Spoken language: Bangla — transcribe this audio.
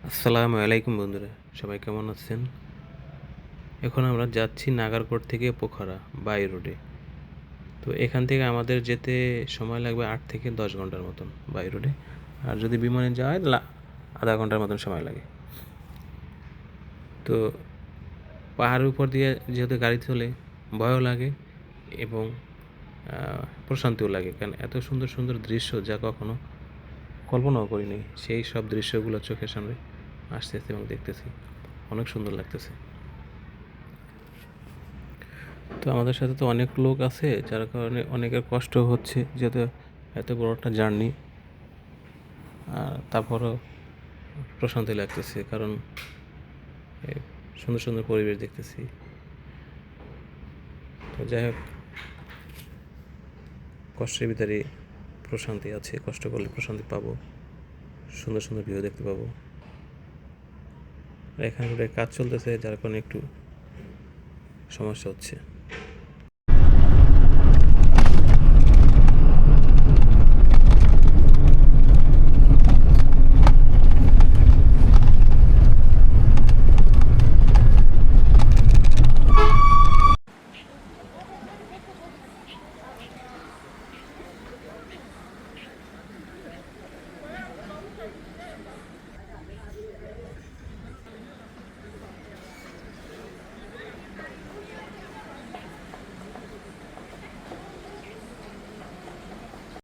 আসসালামু আলাইকুম বন্ধুরা, সবাই কেমন আছেন? এখন আমরা যাচ্ছি নাগারকোট থেকে পোখরা বাই রোডে। তো এখান থেকে আমাদের যেতে সময় লাগবে 8 থেকে 10 ঘন্টার মতন বাই রোডে। আর যদি বিমানে যায় আধা ঘন্টার মতন সময় লাগে। তো পাহাড়ের উপর দিয়ে যেহেতু গাড়ি চলে, ভয়ও লাগে এবং প্রশান্তিও লাগে, কারণ এত সুন্দর সুন্দর দৃশ্য যা কখনো কল্পনাও করিনি, সেই সব দৃশ্যগুলো চোখের সামনে আসতেছে এবং দেখতেছি, অনেক সুন্দর লাগতেছে। তো আমাদের সাথে তো অনেক লোক আছে, যার কারণে অনেকের কষ্ট হচ্ছে, যেহেতু এত বড় একটা জার্নি। আর তারপরও প্রশান্তি লাগতেছে, কারণ সুন্দর সুন্দর পরিবেশ দেখতেছি। তো যাই হোক, কষ্টের ভিতরে প্রশান্তি আছে, কষ্ট করলে প্রশান্তি পাবো, সুন্দর সুন্দর ভিউ দেখতে পাবো। এখানে কাজ চলতেছে, যার কারণে একটু সমস্যা হচ্ছে।